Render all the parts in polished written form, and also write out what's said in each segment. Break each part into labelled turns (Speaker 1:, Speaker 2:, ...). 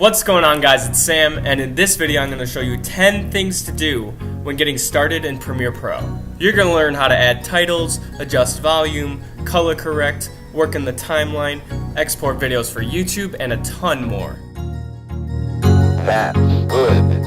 Speaker 1: What's going on, guys? It's Sam, and in this video I'm going to show you 10 things to do when getting started in Premiere Pro. You're going to learn how to add titles, adjust volume, color correct, work in the timeline, export videos for YouTube, and a ton more.
Speaker 2: That's good.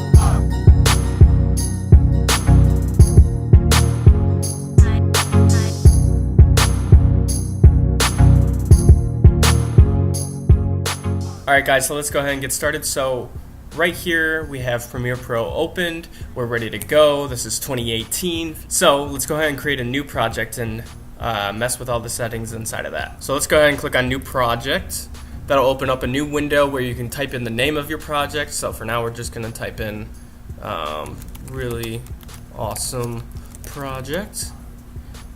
Speaker 1: Alright guys, so let's go ahead and get started. So right here we have Premiere Pro opened, we're ready to go. This is 2018. So let's go ahead and create a new project and mess with all the settings inside of that. So let's go ahead and click on New Project. That'll open up a new window where you can type in the name of your project. So for now we're just going to type in really awesome project.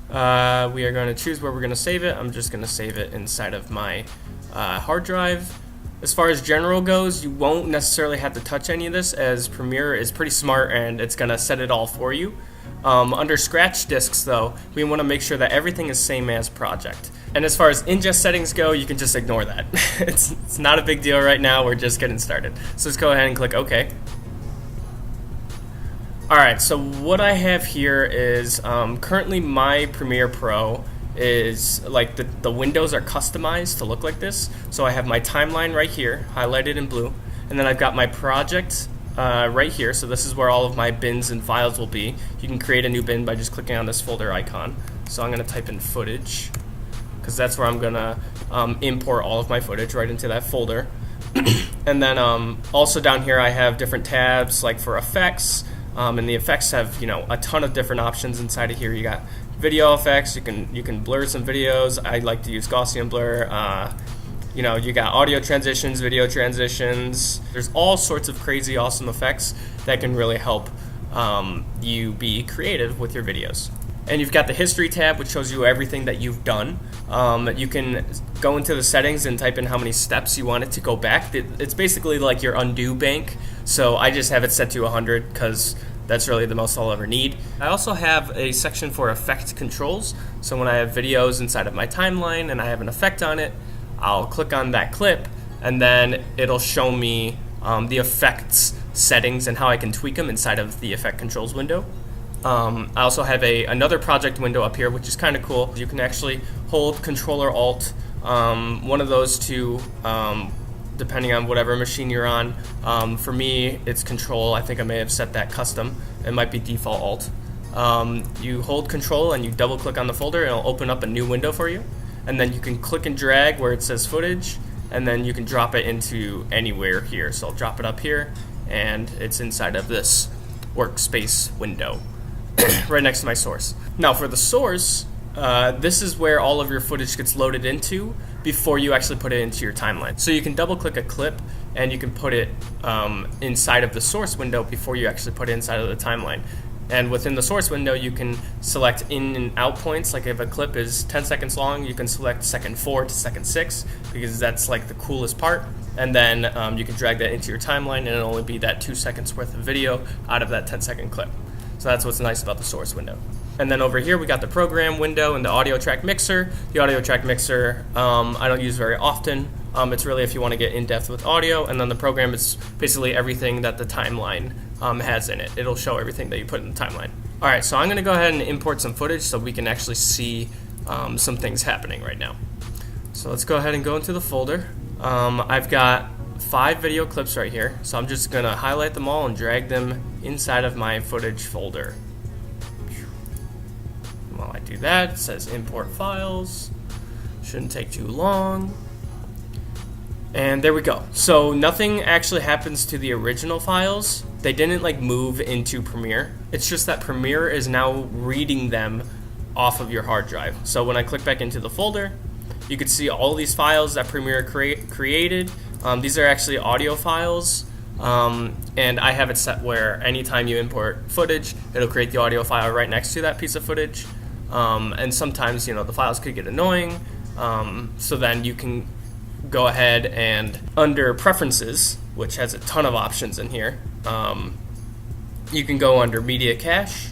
Speaker 1: We are going to choose where we're going to save it. I'm just going to save it inside of my hard drive. As far as general goes, you won't necessarily have to touch any of this, as Premiere is pretty smart and it's going to set it all for you. Under scratch disks though, we want to make sure that everything is same as project. And as far as ingest settings go, you can just ignore that. It's not a big deal right now, we're just getting started. So let's go ahead and click OK. Alright, so what I have here is currently my Premiere Pro is like the windows are customized to look like this. So I have my timeline right here highlighted in blue, and then I've got my project right here. So this is where all of my bins and files will be. You can create a new bin by just clicking on this folder icon. So I'm going to type in footage because that's where I'm going to import all of my footage right into that folder. And then also down here I have different tabs like for effects, and the effects have, you know, a ton of different options inside of here. You got video effects, you can blur some videos. I like to use Gaussian blur. You know, you got audio transitions, video transitions. There's all sorts of crazy awesome effects that can really help you be creative with your videos. And you've got the history tab, which shows you everything that you've done. You can go into the settings and type in how many steps you want it to go back. It's basically like your undo bank. So I just have it set to 100 because that's really the most I'll ever need. I also have a section for effect controls. So when I have videos inside of my timeline and I have an effect on it, I'll click on that clip and then it'll show me the effects settings and how I can tweak them inside of the effect controls window. I also have another project window up here, which is kind of cool. You can actually hold Control-Alt, one of those two, depending on whatever machine you're on. For me, it's Control. I think I may have set that custom. It might be default Alt. You hold Control and you double click on the folder and it'll open up a new window for you. And then you can click and drag where it says footage, and then you can drop it into anywhere here. So I'll drop it up here and it's inside of this workspace window right next to my source. Now for the source, this is where all of your footage gets loaded into before you actually put it into your timeline. So you can double click a clip and you can put it inside of the source window before you actually put it inside of the timeline. And within the source window you can select in and out points. Like if a clip is 10 seconds long, you can select second 4 to second 6 because that's like the coolest part. And then you can drag that into your timeline and it'll only be that 2 seconds worth of video out of that 10-second clip. So that's what's nice about the source window. And then over here we got the program window and the audio track mixer. The audio track mixer I don't use very often. It's really if you want to get in depth with audio, and then the program is basically everything that the timeline has in it. It'll show everything that you put in the timeline. Alright, so I'm going to go ahead and import some footage so we can actually see some things happening right now. So let's go ahead and go into the folder. I've got 5 video clips right here, so I'm just going to highlight them all and drag them inside of my footage folder. While I do that, it says import files. Shouldn't take too long. And there we go. So nothing actually happens to the original files. They didn't like move into Premiere. It's just that Premiere is now reading them off of your hard drive. So when I click back into the folder, you can see all these files that Premiere created. These are actually audio files. And I have it set where anytime you import footage, it'll create the audio file right next to that piece of footage. And sometimes, you know, the files could get annoying. So then you can go ahead and under preferences, which has a ton of options in here, you can go under media cache,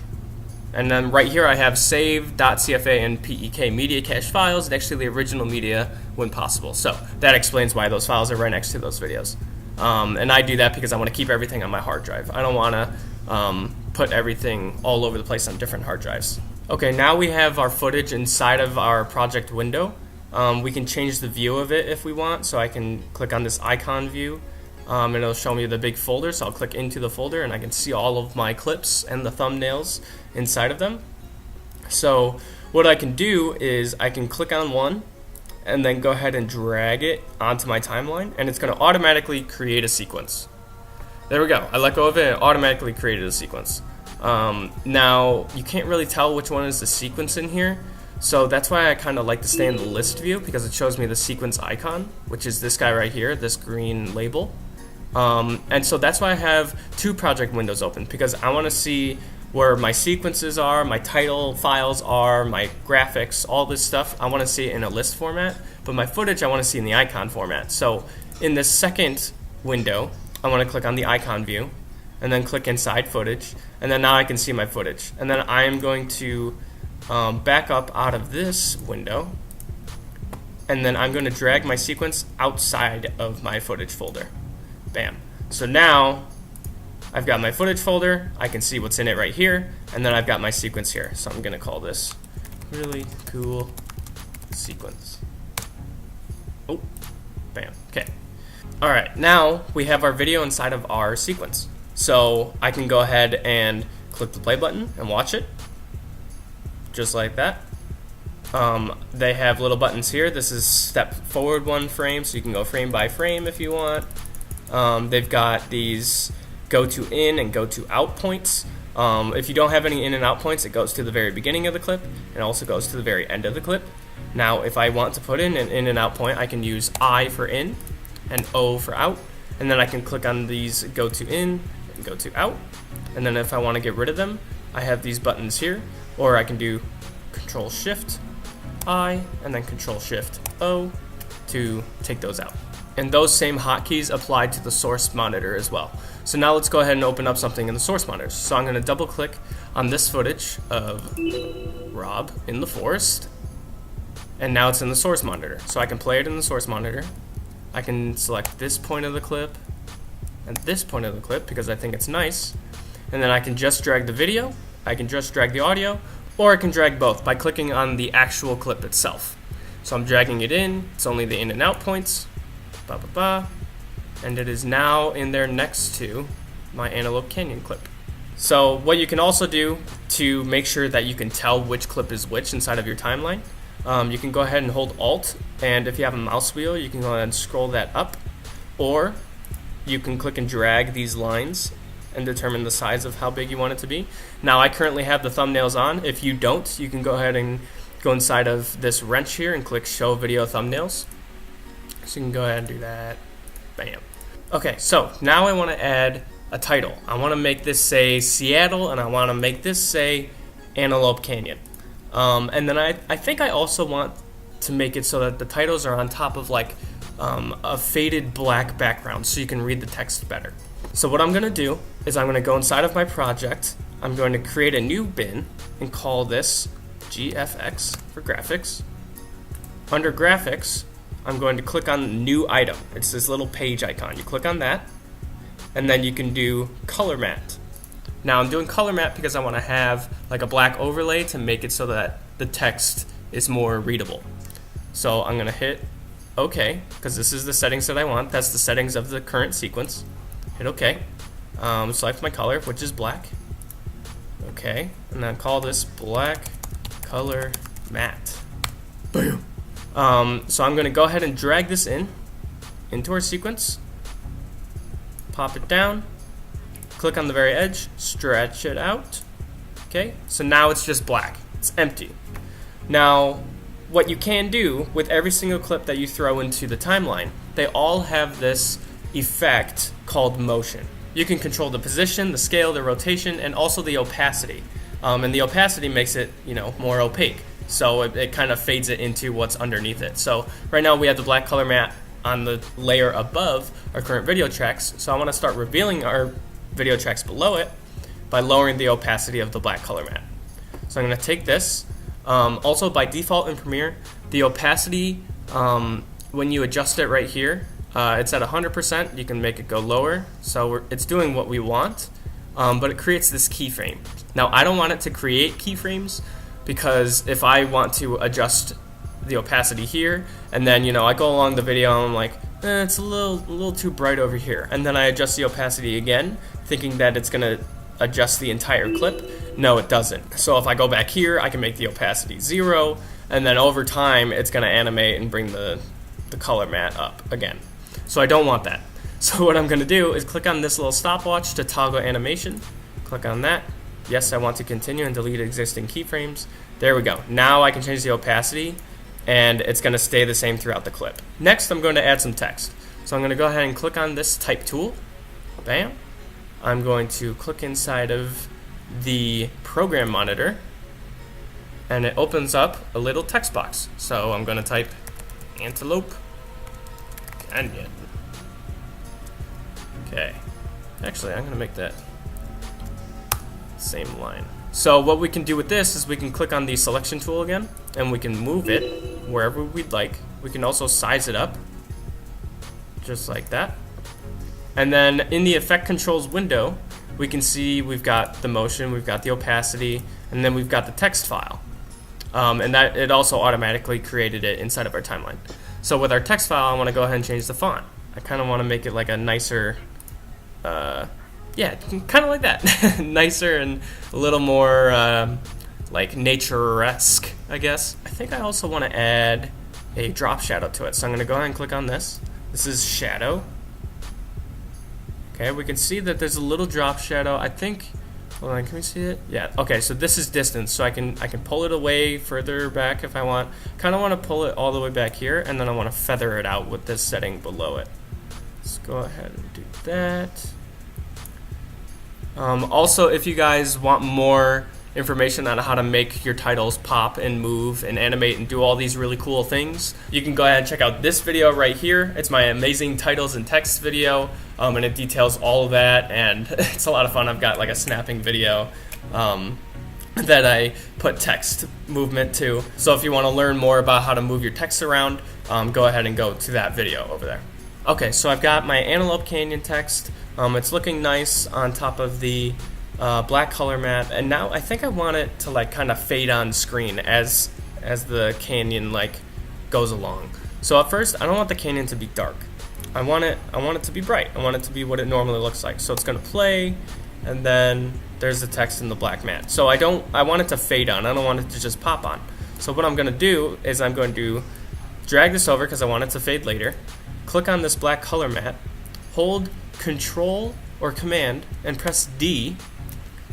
Speaker 1: and then right here I have save.cfa and PEK media cache files next to the original media when possible. So that explains why those files are right next to those videos. And I do that because I want to keep everything on my hard drive. I don't want to put everything all over the place on different hard drives. Okay, now we have our footage inside of our project window. We can change the view of it if we want, so I can click on this icon view, and it'll show me the big folder. So I'll click into the folder and I can see all of my clips and the thumbnails inside of them. So what I can do is I can click on one and then go ahead and drag it onto my timeline, and it's going to automatically create a sequence. There we go. I let go of it and it automatically created a sequence. Now you can't really tell which one is the sequence in here, so that's why I kind of like to stay in the list view, because it shows me the sequence icon, which is this guy right here, this green label. And so that's why I have two project windows open, because I want to see where my sequences are, my title files are, my graphics, all this stuff. I want to see it in a list format, but my footage I want to see in the icon format. So in this second window, I want to click on the icon view and then click inside footage, and then now I can see my footage. And then I am going to back up out of this window, and then I'm going to drag my sequence outside of my footage folder. Bam. So now I've got my footage folder, I can see what's in it right here, and then I've got my sequence here. So I'm going to call this really cool sequence. Oh, bam. Okay. Alright, now we have our video inside of our sequence. So I can go ahead and click the play button and watch it, just like that. They have little buttons here. This is step forward 1 frame, so you can go frame by frame if you want. They've got these go to in and go to out points. If you don't have any in and out points, it goes to the very beginning of the clip and also goes to the very end of the clip. Now if I want to put in an in and out point, I can use I for in and O for out, and then I can click on these go to in and go to out, and then if I want to get rid of them, I have these buttons here, or I can do Control Shift I and then Control Shift O to take those out. And those same hotkeys apply to the source monitor as well. So now let's go ahead and open up something in the source monitor. So I'm going to double click on this footage of Rob in the forest, and now it's in the source monitor. So I can play it in the source monitor. I can select this point of the clip and this point of the clip because I think it's nice, and then I can just drag the video, I can just drag the audio, or I can drag both by clicking on the actual clip itself. So I'm dragging it in, it's only the in and out points, and it is now in there next to my Antelope Canyon clip. So what you can also do to make sure that you can tell which clip is which inside of your timeline, you can go ahead and hold Alt, and if you have a mouse wheel, you can go ahead and scroll that up, or you can click and drag these lines and determine the size of how big you want it to be. Now I currently have the thumbnails on. If you don't, you can go ahead and go inside of this wrench here and click Show Video Thumbnails. So you can go ahead and do that. Bam. Okay, so now I want to add a title. I want to make this say Seattle, and I want to make this say Antelope Canyon. And then I think I also want to make it so that the titles are on top of like a faded black background so you can read the text better. So what I'm going to do is I'm going to go inside of my project. I'm going to create a new bin and call this GFX for graphics. Under graphics, I'm going to click on new item. It's this little page icon. You click on that, and then you can do color matte. Now I'm doing color matte because I want to have like a black overlay to make it so that the text is more readable. So I'm going to hit OK, because this is the settings that I want. That's the settings of the current sequence. Hit OK. Select my color, which is black. OK, and then call this black color matte. Bam. So I'm going to go ahead and drag this into our sequence, pop it down, click on the very edge, stretch it out. Okay, so now it's just black. It's empty. Now, what you can do with every single clip that you throw into the timeline, they all have this effect called motion. You can control the position, the scale, the rotation, and also the opacity. And the opacity makes it, more opaque. So it kind of fades it into what's underneath it. So right now we have the black color matte on the layer above our current video tracks. So I want to start revealing our video tracks below it by lowering the opacity of the black color matte. So I'm going to take this. Also by default in Premiere, the opacity, when you adjust it right here, it's at 100%. You can make it go lower, so it's doing what we want, but it creates this keyframe. Now I don't want it to create keyframes, because if I want to adjust the opacity here, and then I go along the video and I'm like, it's a little too bright over here, and then I adjust the opacity again, thinking that it's gonna adjust the entire clip. No, it doesn't. So if I go back here, I can make the opacity 0, and then over time it's gonna animate and bring the color mat up again. So I don't want that. So what I'm gonna do is click on this little stopwatch to toggle animation. Click on that. Yes, I want to continue and delete existing keyframes. There we go. Now I can change the opacity, and it's going to stay the same throughout the clip. Next, I'm going to add some text. So I'm going to go ahead and click on this type tool. Bam. I'm going to click inside of the program monitor, and it opens up a little text box. So I'm going to type antelope canyon. Okay. Actually, I'm going to make that same line. So what we can do with this is we can click on the selection tool again, and we can move it wherever we'd like. We can also size it up, just like that. And then in the effect controls window, we can see we've got the motion, we've got the opacity, and then we've got the text file. And that it also automatically created it inside of our timeline. So with our text file, I want to go ahead and change the font. I kind of want to make it like a nicer, yeah, kind of like that. Nicer and a little more like nature-esque, I guess. I think I also want to add a drop shadow to it. So I'm going to go ahead and click on this. This is shadow. Okay, we can see that there's a little drop shadow. I think, hold on, can we see it? Yeah, okay, so this is distance. So I can pull it away further back if I want. Kind of want to pull it all the way back here, and then I want to feather it out with this setting below it. Let's go ahead and do that. Also, if you guys want more information on how to make your titles pop and move and animate and do all these really cool things, you can go ahead and check out this video right here. It's my amazing titles and text video, and it details all of that, and it's a lot of fun. I've got like a snapping video that I put text movement to. So if you want to learn more about how to move your text around, go ahead and go to that video over there. Okay, so I've got my Antelope Canyon text. It's looking nice on top of the black color mat, and now I think I want it to like kind of fade on screen as the canyon like goes along. So at first, I don't want the canyon to be dark. I want it to be bright. I want it to be what it normally looks like. So it's gonna play, and then there's the text in the black mat. So I want it to fade on. I don't want it to just pop on. So what I'm gonna do is I'm going to drag this over because I want it to fade later. Click on this black color mat, hold Control or Command and press D,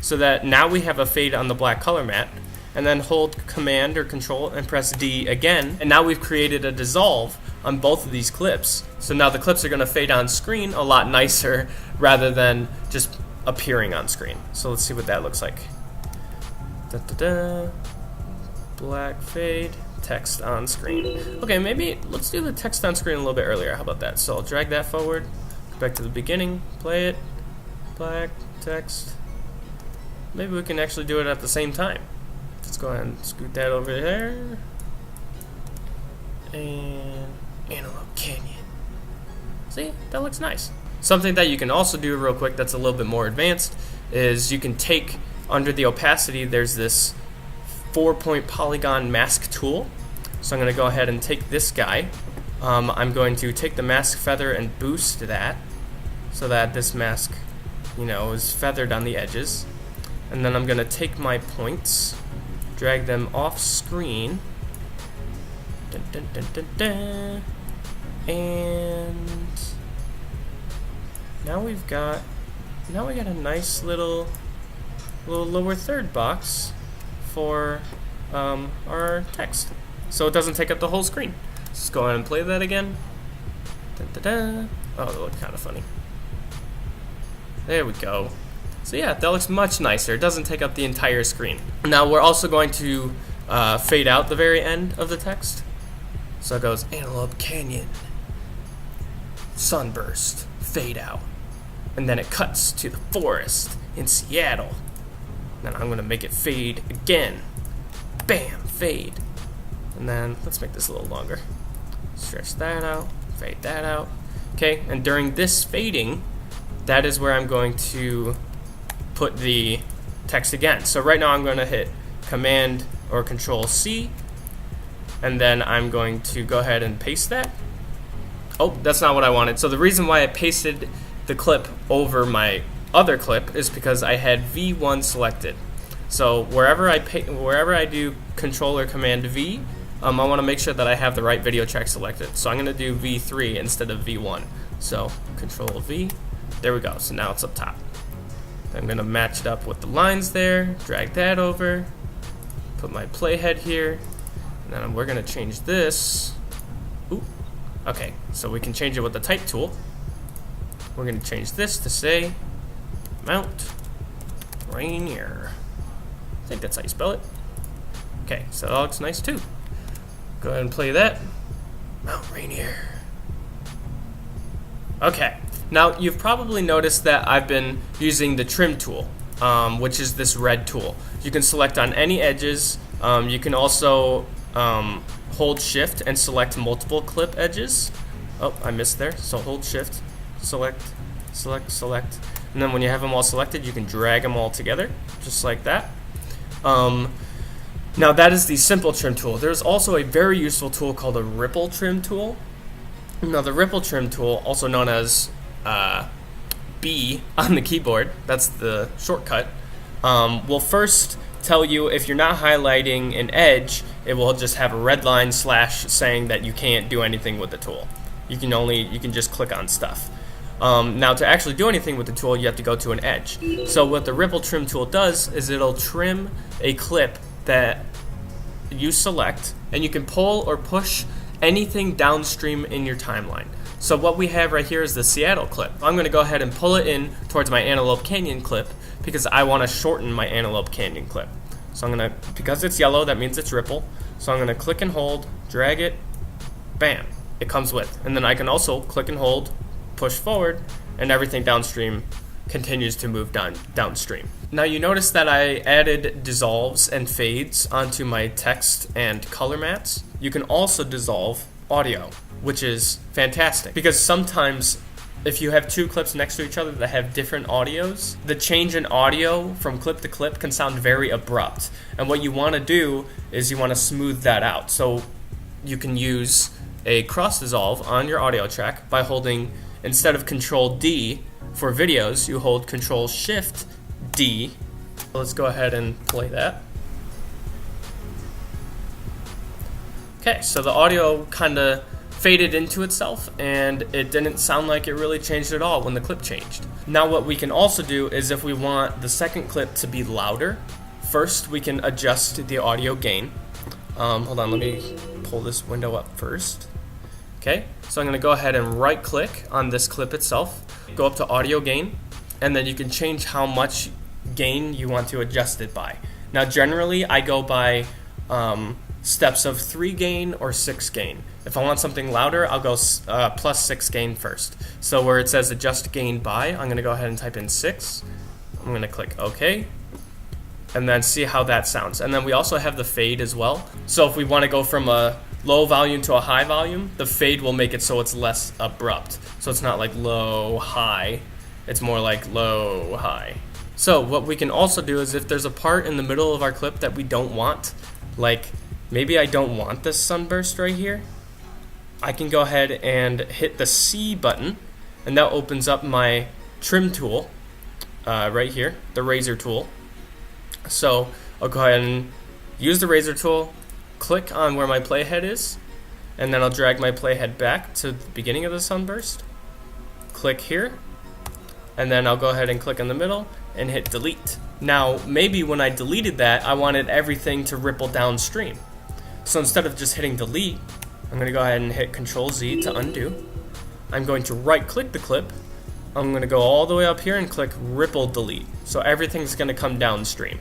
Speaker 1: so that now we have a fade on the black color mat, and then hold Command or Control and press D again, and now we've created a dissolve on both of these clips. So now the clips are going to fade on screen a lot nicer rather than just appearing on screen. So let's see what that looks like. Black fade, text on screen. Okay, maybe let's do the text on screen a little bit earlier. How about that? So I'll drag that forward, go back to the beginning, play it, black, text. Maybe we can actually do it at the same time. Let's go ahead and scoot that over there. And Antelope Canyon. See, that looks nice. Something that you can also do real quick that's a little bit more advanced is you can take, under the opacity, there's this 4-point polygon mask tool. So I'm going to go ahead and take this guy. I'm going to take the mask feather and boost that so that this mask, is feathered on the edges. And then I'm going to take my points, drag them off screen, and now we got a nice little lower third box for our text, so it doesn't take up the whole screen. Let's go ahead and play that again. Oh, that looked kind of funny. There we go. So yeah, that looks much nicer. It doesn't take up the entire screen. Now we're also going to fade out the very end of the text. So it goes Antelope Canyon, sunburst, fade out. And then it cuts to the forest in Seattle. Then I'm gonna make it fade again. Bam, fade. And then let's make this a little longer. Stretch that out, fade that out. Okay, and during this fading, that is where I'm going to put the text again. So right now I'm going to hit Command or Control C, and then I'm going to go ahead and paste that. Oh, that's not what I wanted. So the reason why I pasted the clip over my other clip is because I had V1 selected. So wherever I do Control or Command V, I want to make sure that I have the right video track selected. So I'm going to do V3 instead of V1. So Control V, there we go. So now it's up top. I'm going to match it up with the lines there, drag that over, put my playhead here, and then we're going to change this. Ooh. Okay, so we can change it with the type tool. We're going to change this to say Mount Rainier. I think that's how you spell it. Okay, so that looks nice too. Go ahead and play that. Mount Rainier. Okay, now you've probably noticed that I've been using the trim tool, which is this red tool. You can select on any edges. You can also hold shift and select multiple clip edges. Oh, I missed there. So hold shift, select, select, select. And then when you have them all selected, you can drag them all together, just like that. Now that is the simple trim tool. There's also a very useful tool called a ripple trim tool. Now the ripple trim tool, also known as B on the keyboard, that's the shortcut, will first tell you if you're not highlighting an edge, it will just have a red line slash saying that you can't do anything with the tool. You can just click on stuff. Now to actually do anything with the tool, you have to go to an edge. So what the ripple trim tool does is it'll trim a clip that you select, and you can pull or push anything downstream in your timeline. So what we have right here is the Seattle clip. I'm going to go ahead and pull it in towards my Antelope Canyon clip because I want to shorten my Antelope Canyon clip. So I'm going to, because it's yellow, that means it's ripple. So I'm going to click and hold, drag it, bam, it comes with. And then I can also click and hold, push forward, and everything downstream continues to move downstream. Now you notice that I added dissolves and fades onto my text and color mats. You can also dissolve audio, which is fantastic because sometimes if you have two clips next to each other that have different audios, the change in audio from clip to clip can sound very abrupt. And what you want to do is you want to smooth that out. So you can use a cross dissolve on your audio track by holding, instead of Control D for videos, you hold Control Shift D. Let's go ahead and play that. Okay, so the audio kind of faded into itself and it didn't sound like it really changed at all when the clip changed. Now what we can also do is if we want the second clip to be louder, first we can adjust the audio gain. Hold on, let me pull this window up first. Okay, so I'm going to go ahead and right click on this clip itself, go up to audio gain, and then you can change how much gain you want to adjust it by. Now generally I go by steps of 3 gain or 6 gain. If I want something louder, I'll go plus 6 gain first. So where it says adjust gain by, I'm going to go ahead and type in 6. I'm going to click OK, and then see how that sounds. And then we also have the fade as well. So if we want to go from a low volume to a high volume, the fade will make it so it's less abrupt. So it's not like low, high. It's more like low, high. So what we can also do is if there's a part in the middle of our clip that we don't want, like maybe I don't want this sunburst right here, I can go ahead and hit the C button, and that opens up my trim tool right here, the razor tool. So I'll go ahead and use the razor tool, click on where my playhead is, and then I'll drag my playhead back to the beginning of the sunburst, click here, and then I'll go ahead and click in the middle and hit delete. Now maybe when I deleted that, I wanted everything to ripple downstream. So instead of just hitting delete, I'm going to go ahead and hit Control Z to undo. I'm going to right click the clip. I'm going to go all the way up here and click ripple delete. So everything's going to come downstream.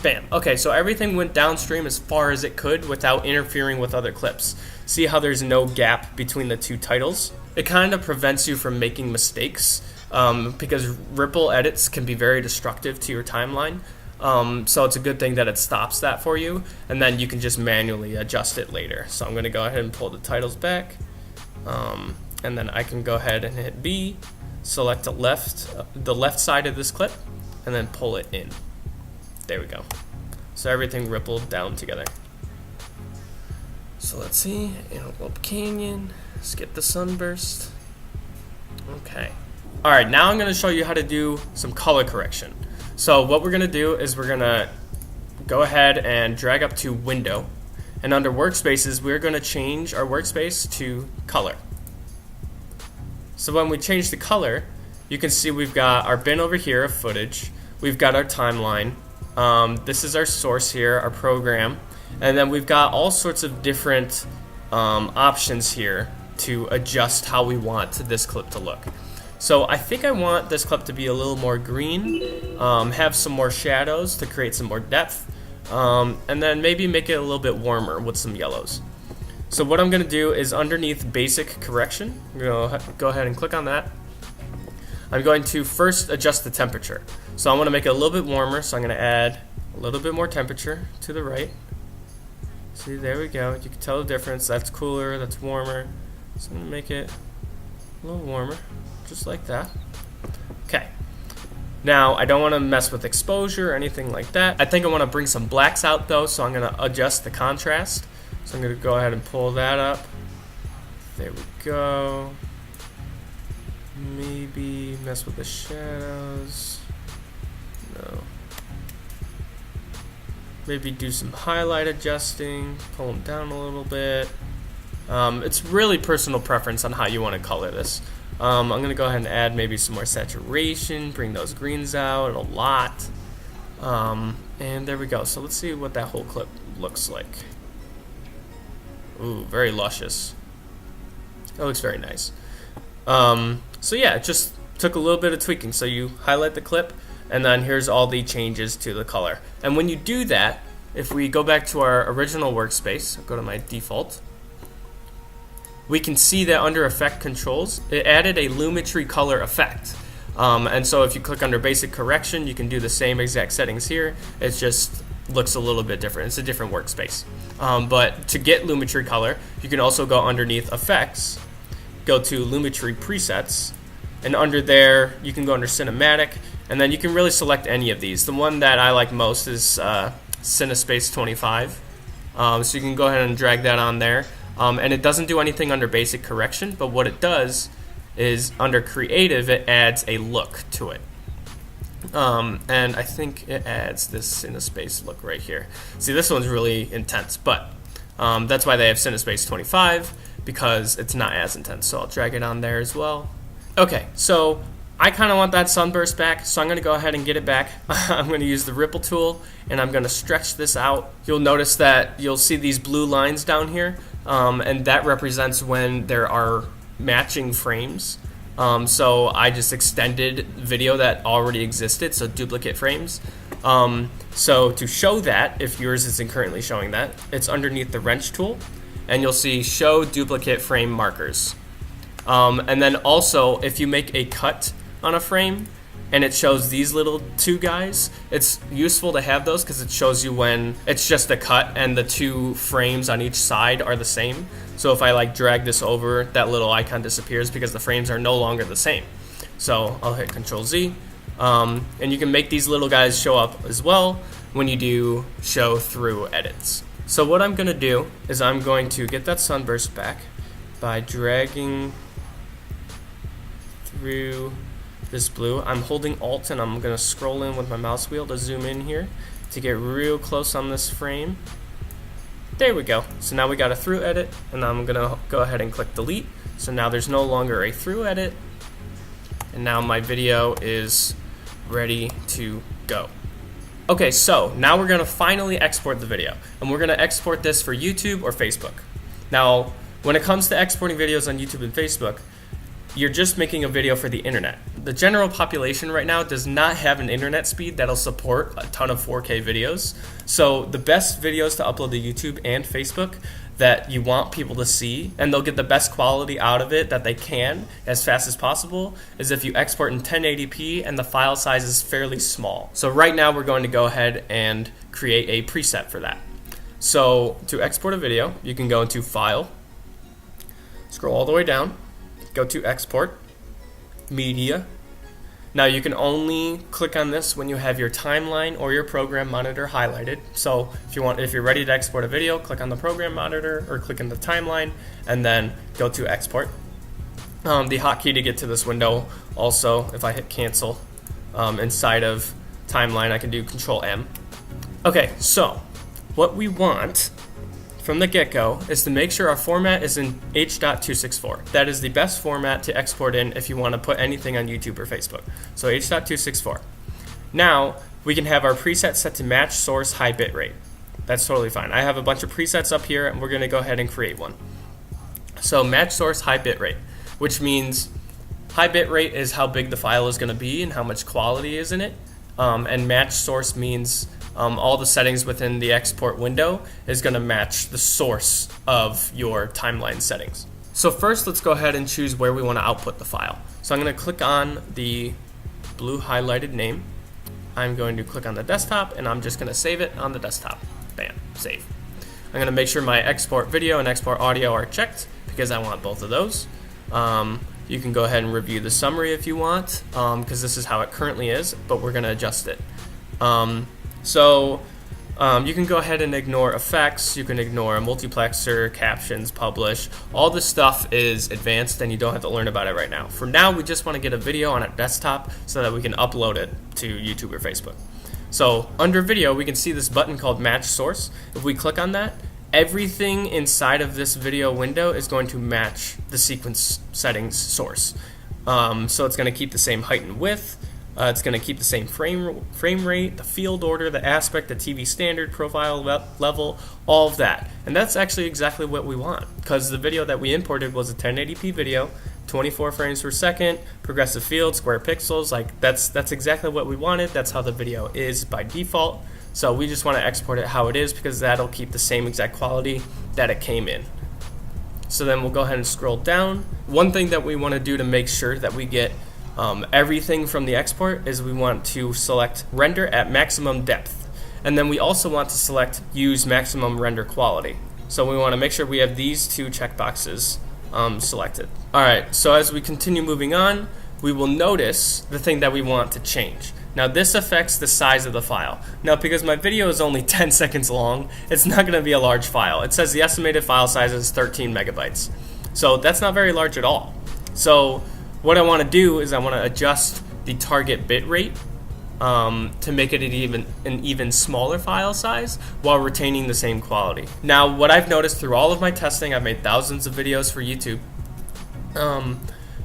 Speaker 1: Bam. Okay, so everything went downstream as far as it could without interfering with other clips. See how there's no gap between the two titles? It kind of prevents you from making mistakes because ripple edits can be very destructive to your timeline. So it's a good thing that it stops that for you, and then you can just manually adjust it later. So I'm going to go ahead and pull the titles back. and then I can go ahead and hit B, select the left side of this clip, and then pull it in. There we go. So everything rippled down together. So let's see, Antelope Canyon, skip the sunburst. Okay. Alright, now I'm going to show you how to do some color correction. So what we're going to do is we're going to go ahead and drag up to Window, and under Workspaces we're going to change our workspace to Color. So when we change the color, you can see we've got our bin over here of footage, we've got our timeline, this is our source here, our program, and then we've got all sorts of different options here to adjust how we want this clip to look. So I think I want this clip to be a little more green, have some more shadows to create some more depth, and then maybe make it a little bit warmer with some yellows. So what I'm going to do is underneath Basic Correction, I'm going to go ahead and click on that. I'm going to first adjust the temperature. So I want to make it a little bit warmer, so I'm going to add a little bit more temperature to the right. See, there we go. You can tell the difference. That's cooler, that's warmer. So I'm going to make it a little warmer, just like that. Okay. Now, I don't want to mess with exposure or anything like that. I think I want to bring some blacks out though, so I'm going to adjust the contrast. So I'm going to go ahead and pull that up. There we go. Maybe mess with the shadows. No. Maybe do some highlight adjusting, pull them down a little bit. It's really personal preference on how you want to color this. I'm going to go ahead and add maybe some more saturation, bring those greens out a lot. And there we go. So let's see what that whole clip looks like. Ooh, very luscious. That looks very nice. So yeah, it just took a little bit of tweaking. So you highlight the clip, and then here's all the changes to the color. And when you do that, if we go back to our original workspace, go to my default, we can see that under Effect Controls, it added a Lumetri color effect. And so if you click under Basic Correction, you can do the same exact settings here. It just looks a little bit different. It's a different workspace. But to get Lumetri color, you can also go underneath Effects, go to Lumetri Presets, and under there, you can go under Cinematic, and then you can really select any of these. The one that I like most is Cinespace 25. So you can go ahead and drag that on there. And it doesn't do anything under Basic Correction, but what it does is under Creative, it adds a look to it. And I think it adds this Cinespace look right here. See, this one's really intense, but that's why they have Cinespace 25, because it's not as intense. So I'll drag it on there as well. Okay, so I kind of want that sunburst back, so I'm going to go ahead and get it back. I'm going to use the ripple tool, and I'm going to stretch this out. You'll notice that you'll see these blue lines down here, and that represents when there are matching frames. So I just extended video that already existed, so duplicate frames. So to show that, if yours isn't currently showing that, it's underneath the wrench tool, and you'll see Show Duplicate Frame Markers. And then also, if you make a cut on a frame and it shows these little two guys, it's useful to have those because it shows you when it's just a cut and the two frames on each side are the same. So if I like drag this over, that little icon disappears because the frames are no longer the same. So I'll hit Control Z, and you can make these little guys show up as well when you do show through edits. So what I'm going to do is I'm going to get that sunburst back by dragging through this blue. I'm holding Alt and I'm going to scroll in with my mouse wheel to zoom in here to get real close on this frame. There we go. So now we got a through edit, and I'm going to go ahead and click delete. So now there's no longer a through edit, and now my video is ready to go. Okay, so now we're going to finally export the video, and we're going to export this for YouTube or Facebook. Now, when it comes to exporting videos on YouTube and Facebook, you're just making a video for the internet. The general population right now does not have an internet speed that'll support a ton of 4K videos. So the best videos to upload to YouTube and Facebook that you want people to see, and they'll get the best quality out of it that they can as fast as possible, is if you export in 1080p and the file size is fairly small. So right now we're going to go ahead and create a preset for that. So to export a video, you can go into File, scroll all the way down, go to Export, Media. Now you can only click on this when you have your timeline or your program monitor highlighted. So if you're ready to export a video, click on the program monitor or click on the timeline and then go to Export. The hotkey to get to this window also, if I hit cancel inside of timeline, I can do Control M. Okay, so what we want from the get-go is to make sure our format is in H.264. That is the best format to export in if you want to put anything on YouTube or Facebook. So H.264. Now we can have our preset set to match source high bitrate. That's totally fine. I have a bunch of presets up here and we're going to go ahead and create one. So match source high bitrate, which means high bitrate is how big the file is going to be and how much quality is in it. And match source means all the settings within the export window is going to match the source of your timeline settings. So first, let's go ahead and choose where we want to output the file. So I'm going to click on the blue highlighted name. I'm going to click on the desktop and I'm just going to save it on the desktop. Bam, save. I'm going to make sure my export video and export audio are checked because I want both of those. You can go ahead and review the summary if you want, because this is how it currently is, but we're going to adjust it. You can go ahead and ignore effects, you can ignore a multiplexer, captions, publish. All this stuff is advanced and you don't have to learn about it right now. For now, we just want to get a video on a desktop so that we can upload it to YouTube or Facebook. So under video, we can see this button called Match Source. If we click on that, everything inside of this video window is going to match the sequence settings source. So it's going to keep the same height and width. It's going to keep the same frame rate, the field order, the aspect, the TV standard, profile level, all of that. And that's actually exactly what we want, because the video that we imported was a 1080p video, 24 frames per second, progressive field, square pixels. Like that's exactly what we wanted. That's how the video is by default. So we just want to export it how it is because that'll keep the same exact quality that it came in. So then we'll go ahead and scroll down. One thing that we want to do to make sure that we get everything from the export is we want to select render at maximum depth. And then we also want to select use maximum render quality. So we want to make sure we have these two checkboxes selected. Alright, so as we continue moving on, we will notice the thing that we want to change. Now this affects the size of the file. Now because my video is only 10 seconds long, it's not going to be a large file. It says the estimated file size is 13 megabytes. So that's not very large at all. So what I want to do is I want to adjust the target bitrate to make it an even smaller file size while retaining the same quality. Now what I've noticed through all of my testing, I've made thousands of videos for YouTube,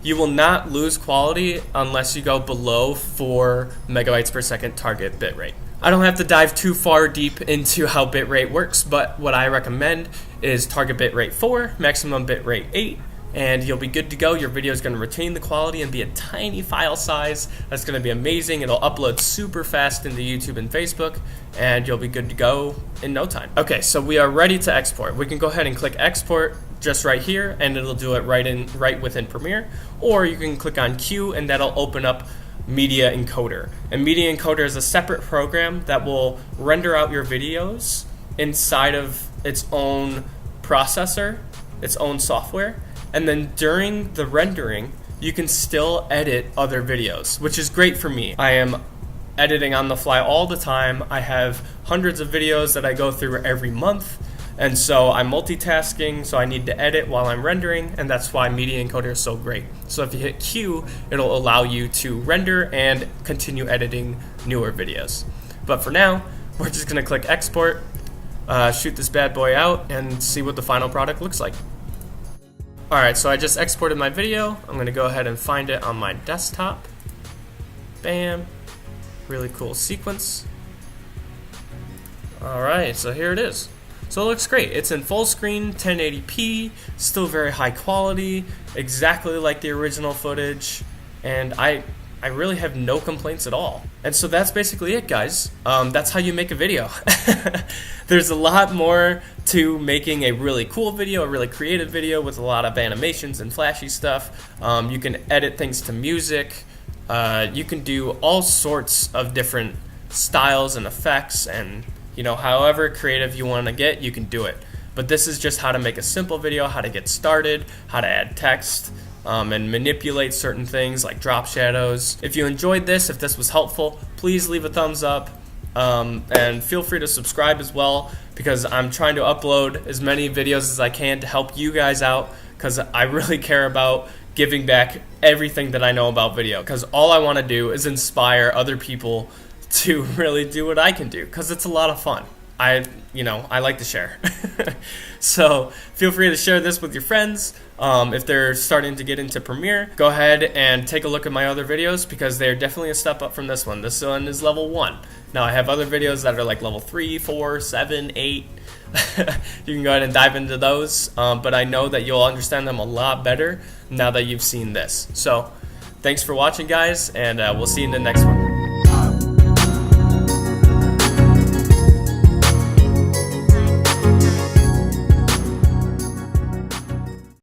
Speaker 1: you will not lose quality unless you go below 4 megabytes per second target bitrate. I don't have to dive too far deep into how bitrate works, but what I recommend is target bitrate 4, maximum bitrate 8, and you'll be good to go. Your video is going to retain the quality and be a tiny file size. That's going to be amazing. It'll upload super fast into YouTube and Facebook, and you'll be good to go in no time. Okay, so we are ready to export. We can go ahead and click export just right here, and it'll do it right within Premiere, or you can click on Q and that'll open up Media Encoder. And Media Encoder is a separate program that will render out your videos inside of its own processor, its own software, and then during the rendering you can still edit other videos, which is great for me. I am editing on the fly all the time. I have hundreds of videos that I go through every month, and so I'm multitasking, so I need to edit while I'm rendering, and that's why Media Encoder is so great. So if you hit Q, it'll allow you to render and continue editing newer videos. But for now, we're just going to click export, shoot this bad boy out, and see what the final product looks like. Alright, so I just exported my video. I'm going to go ahead and find it on my desktop. Bam. Really cool sequence. Alright, so here it is. So it looks great. It's in full screen, 1080p, still very high quality, exactly like the original footage, and I really have no complaints at all. And so that's basically it, guys. That's how you make a video. There's a lot more to making a really cool video, a really creative video with a lot of animations and flashy stuff. You can edit things to music. You can do all sorts of different styles and effects, and however creative you want to get, you can do it. But this is just how to make a simple video, how to get started, how to add text, and manipulate certain things like drop shadows. If you enjoyed this, if this was helpful, please leave a thumbs up. And feel free to subscribe as well, because I'm trying to upload as many videos as I can to help you guys out, because I really care about giving back everything that I know about video, because all I want to do is inspire other people to really do what I can do, because it's a lot of fun. I like to share. So feel free to share this with your friends. If they're starting to get into Premiere, go ahead and take a look at my other videos, because they're definitely a step up from this one. This one is level 1. Now I have other videos that are like level 3, 4, 7, 8. You can go ahead and dive into those, but I know that you'll understand them a lot better now that you've seen this. So thanks for watching, guys, and we'll see you in the next one.